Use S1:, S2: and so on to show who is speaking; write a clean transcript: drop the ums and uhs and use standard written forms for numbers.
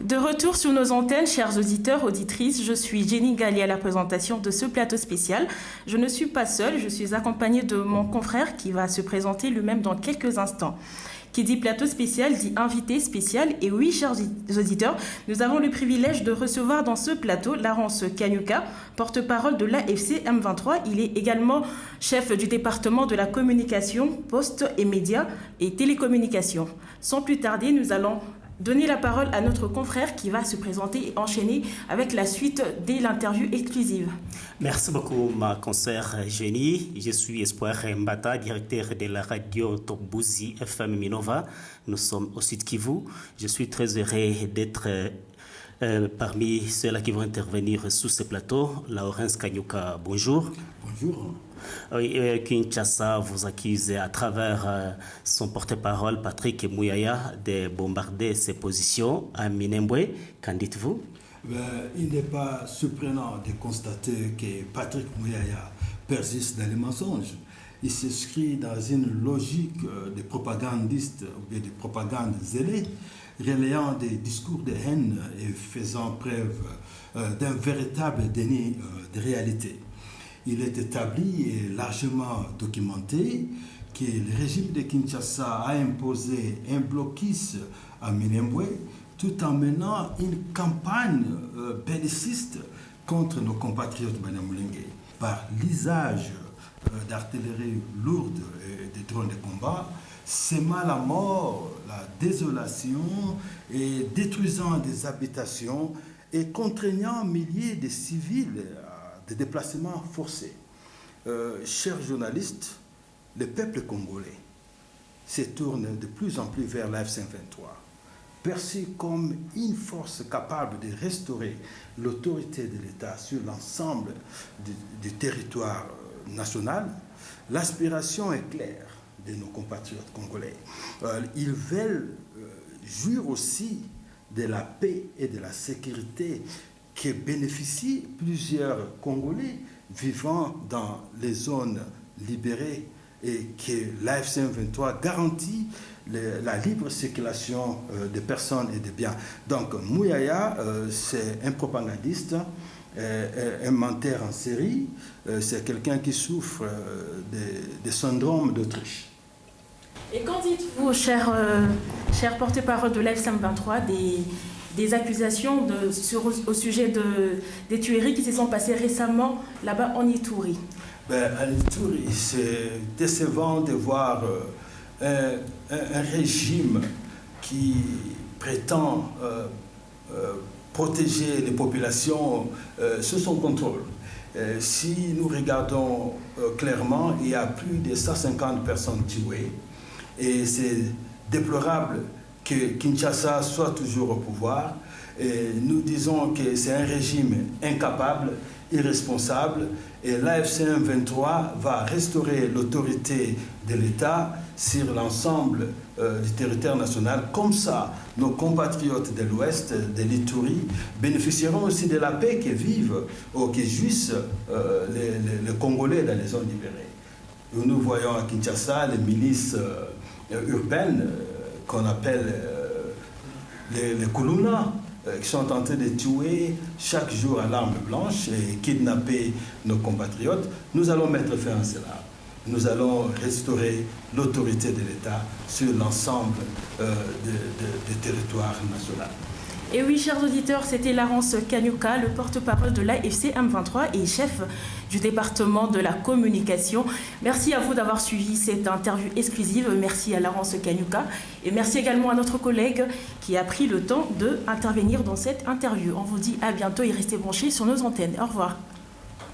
S1: De retour sur nos antennes, chers auditeurs, auditrices, je suis Jenny Galli à la présentation de ce plateau spécial. Je ne suis pas seule, je suis accompagnée de mon confrère qui va se présenter lui-même dans quelques instants. Qui dit plateau spécial dit invité spécial. Et oui, chers auditeurs, nous avons le privilège de recevoir dans ce plateau Laurence Kanyuka, porte-parole de l'AFC M23. Il est également chef du département de la communication, poste et médias et télécommunications. Sans plus tarder, nous allons donner la parole à notre confrère qui va se présenter et enchaîner avec la suite de l'interview exclusive.
S2: Merci beaucoup, ma consoeur Jenny. Je suis Espoir Mbata, directeur de la radio Topbouzi FM Minova. Nous sommes au Sud Kivu. Je suis très heureux d'être parmi ceux-là qui vont intervenir sur ce plateau. Laurence Kanyuka, bonjour.
S3: Bonjour.
S2: Kinshasa vous accuse à travers son porte-parole Patrick Mouyaya de bombarder ses positions à Minembwe. Qu'en dites-vous?
S3: Il n'est pas surprenant de constater que Patrick Mouyaya persiste dans les mensonges. Il s'inscrit dans une logique de propagandiste ou de propagande zélée, relayant des discours de haine et faisant preuve d'un véritable déni de réalité. Il est établi et largement documenté que le régime de Kinshasa a imposé un blocus à Minembwe tout en menant une campagne belliciste contre nos compatriotes Banyamulenge par l'usage d'artillerie lourde et de drones de combat, sémant la mort, la désolation et détruisant des habitations et contraignant milliers de civils de déplacements forcés. Chers journalistes, le peuple congolais se tourne de plus en plus vers l'AFC M23, perçu comme une force capable de restaurer l'autorité de l'État sur l'ensemble du territoire national. L'aspiration est claire de nos compatriotes congolais. Ils veulent jouir aussi de la paix et de la sécurité que bénéficient plusieurs Congolais vivant dans les zones libérées et que l'AFC M23 garantit la libre circulation des personnes et des biens. Donc Mouyaya, c'est un propagandiste, un menteur en série, c'est quelqu'un qui souffre de syndrome d'Autriche.
S1: Et qu'en dites-vous, cher porte-parole de l'AFC M23, des accusations au sujet des tueries qui se sont passées récemment là-bas en Ituri?
S3: En Ituri, c'est décevant de voir un régime qui prétend protéger les populations sous son contrôle. Si nous regardons clairement, il y a plus de 150 personnes tuées et c'est déplorable que Kinshasa soit toujours au pouvoir. Et nous disons que c'est un régime incapable, irresponsable, et l'AFC M23 va restaurer l'autorité de l'État sur l'ensemble du territoire national. Comme ça, nos compatriotes de l'Ouest, de l'Ituri, bénéficieront aussi de la paix que vivent ou que jouissent les Congolais dans les zones libérées. Nous voyons à Kinshasa les milices urbaines qu'on appelle les Kuluna, qui sont en train de tuer chaque jour à l'arme blanche et kidnapper nos compatriotes. Nous allons mettre fin à cela. Nous allons restaurer l'autorité de l'État sur l'ensemble des territoires nationaux.
S1: Et oui, chers auditeurs, c'était Laurence Kanyuka, le porte-parole de l'AFC M23 et chef du département de la communication. Merci à vous d'avoir suivi cette interview exclusive. Merci à Laurence Kanyuka et merci également à notre collègue qui a pris le temps d'intervenir dans cette interview. On vous dit à bientôt et restez branchés sur nos antennes. Au revoir.